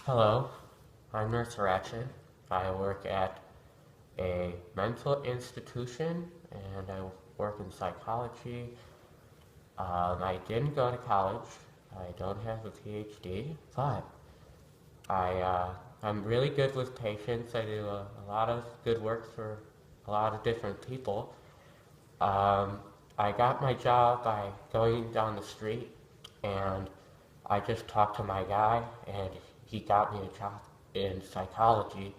Hello, I'm Nurse Ratchet. I work at a mental institution and I work in psychology. I didn't go to college. I don't have a PhD, but I, uh, I'm really good with patients. I do a lot of good work for a lot of different people. Um, I got my job by going down the street and I just talked to my guy and he got me a job in psychology,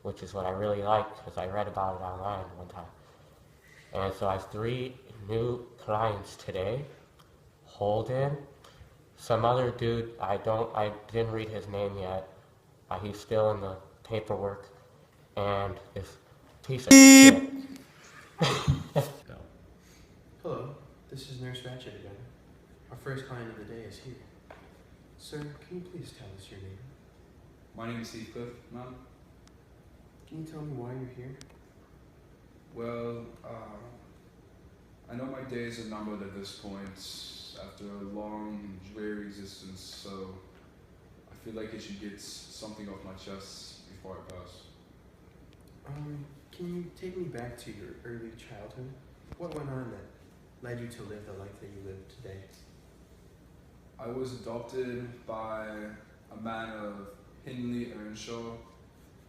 which is what I really like because I read about it online one time. And so I have three new clients today. Holden, some other dude, I didn't read his name yet. He's still in the paperwork, and this piece of shit. Go. Hello, this is Nurse Ratchet again. Our first client of the day is here. Sir, can you please tell us your name? My name is Heathcliff, ma'am. Can you tell me why you're here? Well, I know my days are numbered at this point after a long, dreary existence, so I feel like I should get something off my chest before I pass. Can you take me back to your early childhood? What went on that led you to live the life that you live today? I was adopted by a man of Hindley Earnshaw,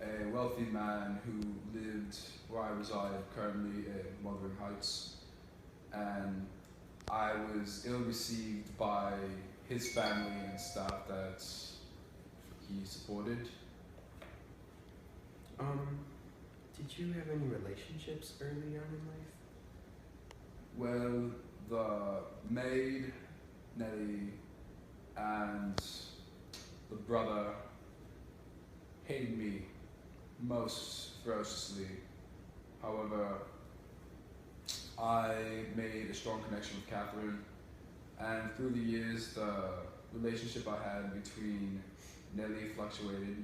a wealthy man who lived where I reside currently in Wuthering Heights, and I was ill received by his family and staff that he supported. Did you have any relationships early on in life? Well, the maid, Nellie, and the brother hated me most ferociously. However, I made a strong connection with Catherine, and through the years, the relationship I had between Nellie fluctuated.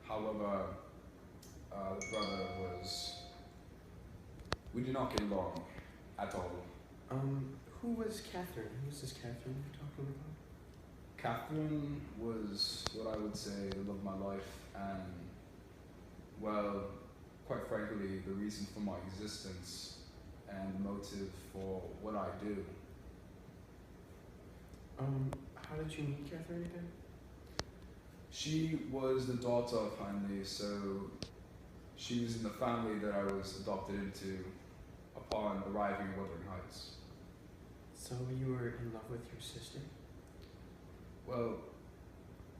However, the brother we did not get along at all. Who was Catherine? Who was this Catherine you're talking about? Catherine was what I would say the love of my life, and well, quite frankly, the reason for my existence and motive for what I do. How did you meet Catherine again? She was the daughter of Heinley, so she was in the family that I was adopted into upon arriving in Wuthering Heights. So you were in love with your sister? Well,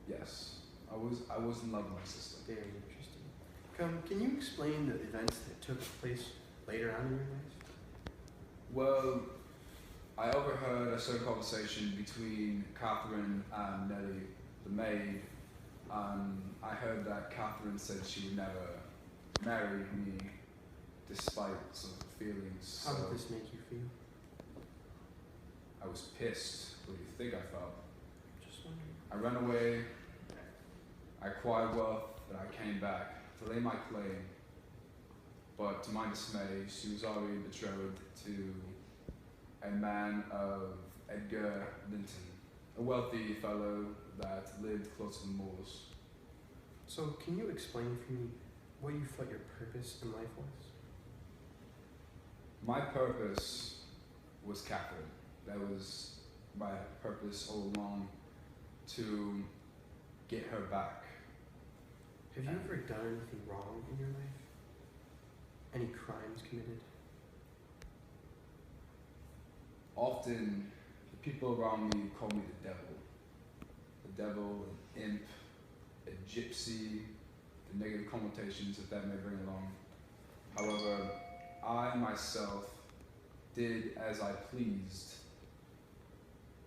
yes, I was in love with my sister. Very interesting. Can you explain the events that took place later on in your life? Well, I overheard a certain conversation between Catherine and Nellie, the maid. I heard that Catherine said she would never marry me despite some of the feelings. How So did this make you feel? I was pissed. What do you think I felt? Just wondering. I ran away. I acquired wealth, and I came back to lay my claim. But to my dismay, she was already betrothed to a man of Edgar Linton, a wealthy fellow that lived close to the moors. So can you explain for me what you thought your purpose in life was? My purpose was Catherine. That was my purpose all along, to get her back. Have you ever done anything wrong in your life? Any crimes committed? Often, the people around me call me the devil. The devil, an imp, a gypsy, the negative connotations that may bring along. However, I myself did as I pleased,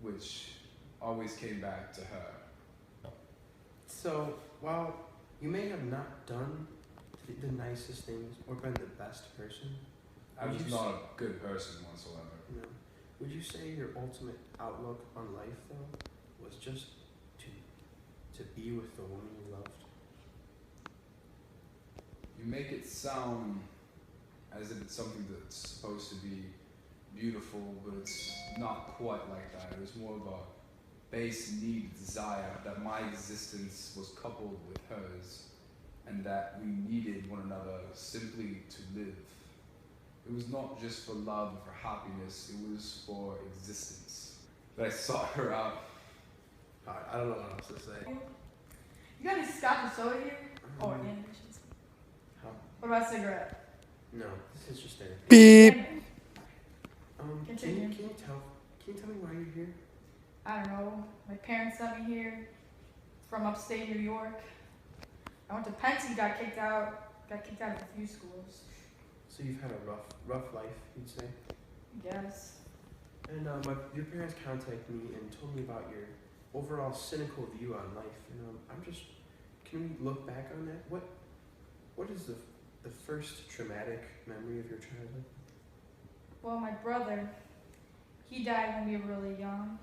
which always came back to her. So, while you may have not done the nicest things or been the best person, I Would was you not a good person whatsoever. you know, would you say your ultimate outlook on life, though, was just to be with the woman you loved? You make it sound as if it's something that's supposed to be beautiful, but it's not quite like that. It was more of base need, desire that my existence was coupled with hers, and that we needed one another simply to live. It was not just for love or for happiness, it was for existence. But I sought her out. I don't know what else to say. You got any scotch or soda here? Oh, and I should say. How? What about a cigarette? No, this is just therapy. Beep. Can Continue. you tell me why you're here? I don't know. My parents sent me here from upstate New York. I went to Penty, got kicked out of a few schools. So you've had a rough life, you'd say. Yes. And your parents contacted me and told me about your overall cynical view on life. And can we look back on that? What is the first traumatic memory of your childhood? Well, my brother, he died when we were really young.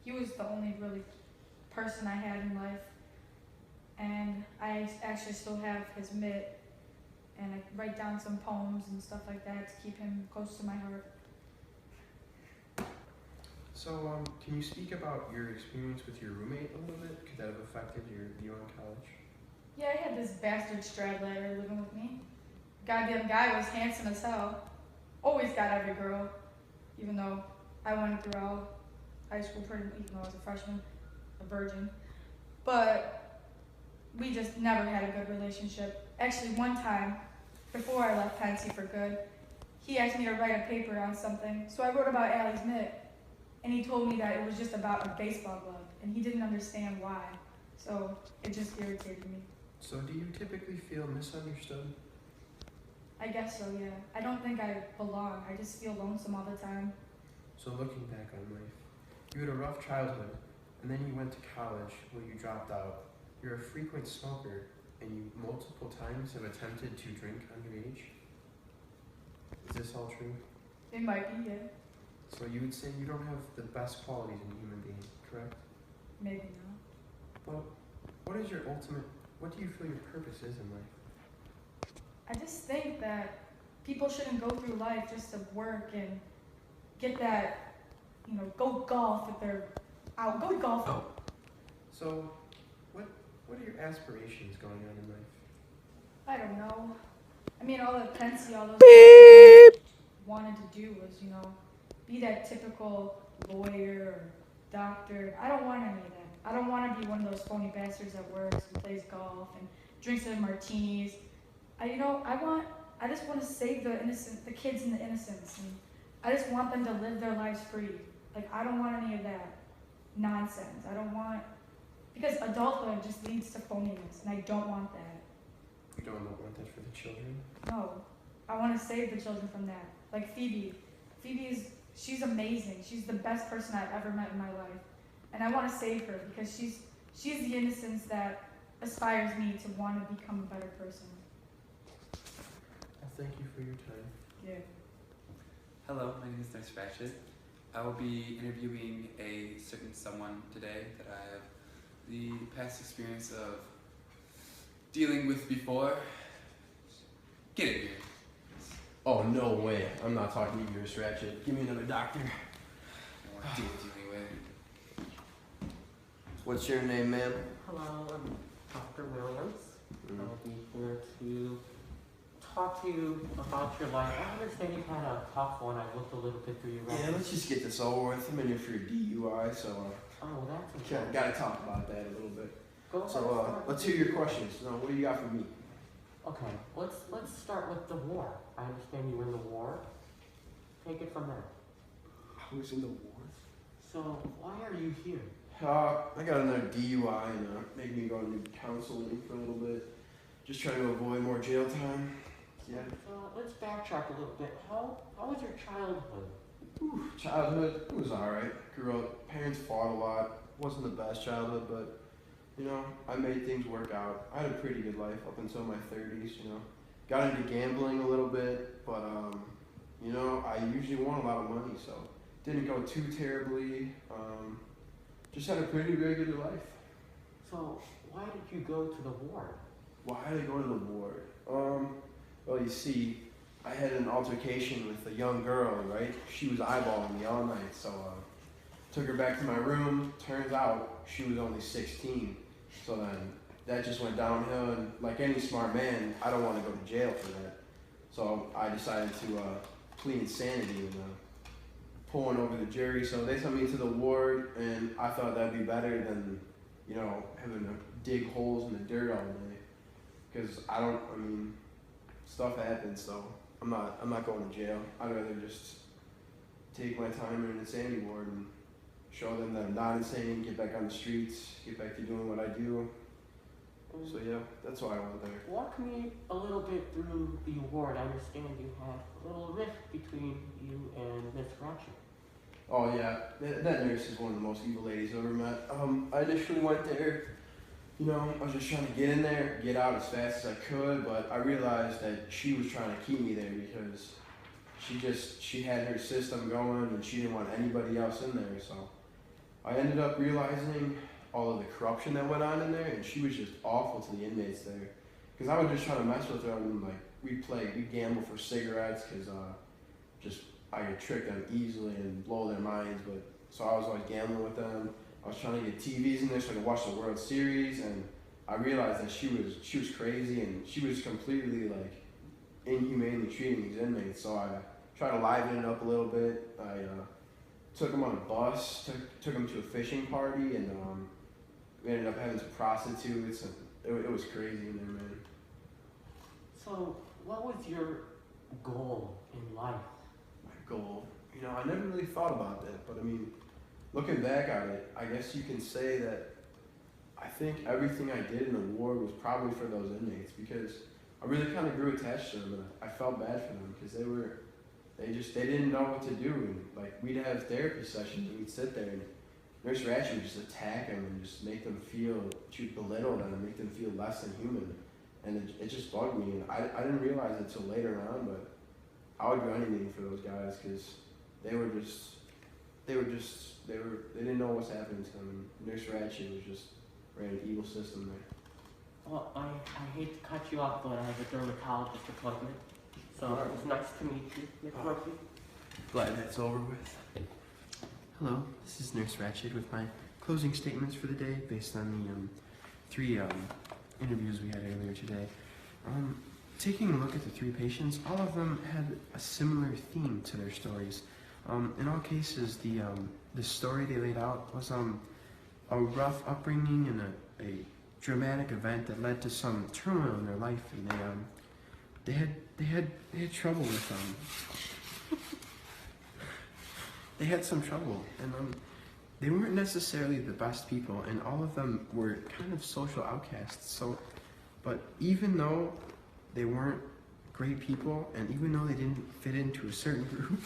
He was the only really person I had in life. And I actually still have his mitt, and I write down some poems and stuff like that to keep him close to my heart. So, can you speak about your experience with your roommate a little bit? Could that have affected your view on college? Yeah, I had this bastard stradlater living with me. Goddamn guy was handsome as hell. Always got every girl, even though I went throughout high school pretty much, even though I was a freshman, a virgin. But we just never had a good relationship. Actually, one time, before I left Penty for good, he asked me to write a paper on something. So I wrote about Allie's mitt, and he told me that it was just about a baseball glove, and he didn't understand why. So it just irritated me. So, do you typically feel misunderstood? I guess so, yeah. I don't think I belong. I just feel lonesome all the time. So, looking back on life, you had a rough childhood, and then you went to college where you dropped out. You're a frequent smoker, and you multiple times have attempted to drink underage. Is this all true? It might be, yeah. So you would say you don't have the best qualities in a human being, correct? Maybe not. Well, what do you feel your purpose is in life? I just think that people shouldn't go through life just to work and get that, go golf if they're out. Go golf. Oh. So, what are your aspirations going on in life? I don't know. I mean, all the Pensy, all those things wanted to do was, be that typical lawyer or doctor. I don't want any of that. I don't want to be one of those phony bastards that works and plays golf and drinks their martinis. I just want to save the kids and the innocents, and I just want them to live their lives free. Like, I don't want any of that nonsense. Because adulthood just leads to phoniness, and I don't want that. You don't want that for the children? No, I want to save the children from that. Like Phoebe. She's amazing. She's the best person I've ever met in my life. And I want to save her because she's the innocence that aspires me to want to become a better person. Well, thank you for your time. Yeah. Hello, my name is Nurse Ratchet. I will be interviewing a certain someone today that I have the past experience of dealing with before. Get it here. Oh, no way. I'm not talking to you, Nurse Ratchet. Give me another doctor. I don't want to deal with you anyway. What's your name, ma'am? Hello, I'm Dr. Williams. I'll be here to talk to you about your life. I understand you've had a tough one. I looked a little bit through your Yeah, records. let's just get this over with. I'm in here for your DUI, so Oh, that's okay. gotta talk about that a little bit. Go ahead. So let's hear your questions. Now, what do you got for me? Okay, let's start with the war. I understand you were in the war. Take it from there. I was in the war. So why are you here? I got another DUI and made me go to counseling for a little bit. Just trying to avoid more jail time. Yeah. Let's backtrack a little bit. How was your childhood? Childhood, it was alright. Grew up, parents fought a lot. Wasn't the best childhood, but I made things work out. I had a pretty good life up until my 30s, Got into gambling a little bit, but, I usually won a lot of money, so didn't go too terribly. Just had a pretty regular life. So why did you go to the war? Why did I go to the war? Well, you see, I had an altercation with a young girl, right? She was eyeballing me all night, so Took her back to my room. Turns out she was only 16. So then that just went downhill. And like any smart man, I don't want to go to jail for that. So I decided to plead insanity and pulling over the jury. So they sent me to the ward, and I thought that'd be better than, you know, having to dig holes in the dirt all day. Because I mean, stuff happens. So I'm not going to jail. I'd rather just take my time in an insanity ward and show them that I'm not insane, get back on the streets, get back to doing what I do. So yeah, that's why I went there. Walk me a little bit through the award. I understand you had a little rift between you and Miss Ratchet. Oh yeah, that nurse is one of the most evil ladies I've ever met. I initially went there, you know, I was just trying to get in there, get out as fast as I could, but I realized that she was trying to keep me there because she had her system going and she didn't want anybody else in there. So I ended up realizing all of the corruption that went on in there, and she was just awful to the inmates there. Because I was just trying to mess with her, and like we gamble for cigarettes, because I could trick them easily and blow their minds. But so I was always gambling with them. I was trying to get TVs in there so I could watch the World Series, and I realized that she was crazy, and she was completely like inhumanely treating these inmates. So I tried to liven it up a little bit. I took them on a bus, took them to a fishing party, and we ended up having some prostitutes, and it was crazy in there, man. So, what was your goal in life? My goal, you know, I never really thought about that, but I mean, looking back at it, I guess you can say that I think everything I did in the ward was probably for those inmates, because I really kind of grew attached to them, and I felt bad for them because they didn't know what to do, and like we'd have therapy sessions and we'd sit there and Nurse Ratchet would just attack them and just make them feel, she would belittle them and make them feel less than human, and it just bugged me, and I didn't realize it till later on, but I would do anything for those guys because they didn't know what's happening to them, and Nurse Ratchet was just ran an evil system there. Well, I hate to cut you off, but I have a dermatologist appointment. So it was nice to meet you, Miss Murphy. Glad that's over with. Hello, this is Nurse Ratchet with my closing statements for the day based on the 3 interviews we had earlier today. Taking a look at the 3 patients, all of them had a similar theme to their stories. In all cases, the story they laid out was a rough upbringing and a dramatic event that led to some turmoil in their life, and they had trouble with they had some trouble, and they weren't necessarily the best people, and all of them were kind of social outcasts. So, but even though they weren't great people, and even though they didn't fit into a certain group,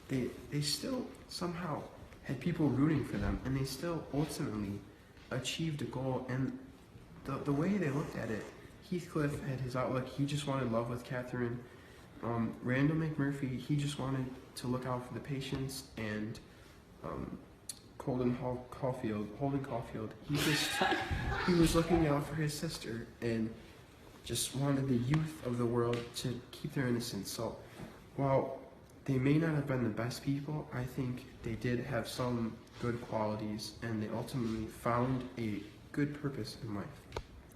they still somehow had people rooting for them, and they still ultimately achieved a goal. And the way they looked at it, Heathcliff had his outlook. He just wanted love with Catherine. Randall McMurphy, he just wanted to look out for the patients, and Holden Caulfield, he was looking out for his sister and just wanted the youth of the world to keep their innocence. So while they may not have been the best people, I think they did have some good qualities, and they ultimately found a good purpose in life.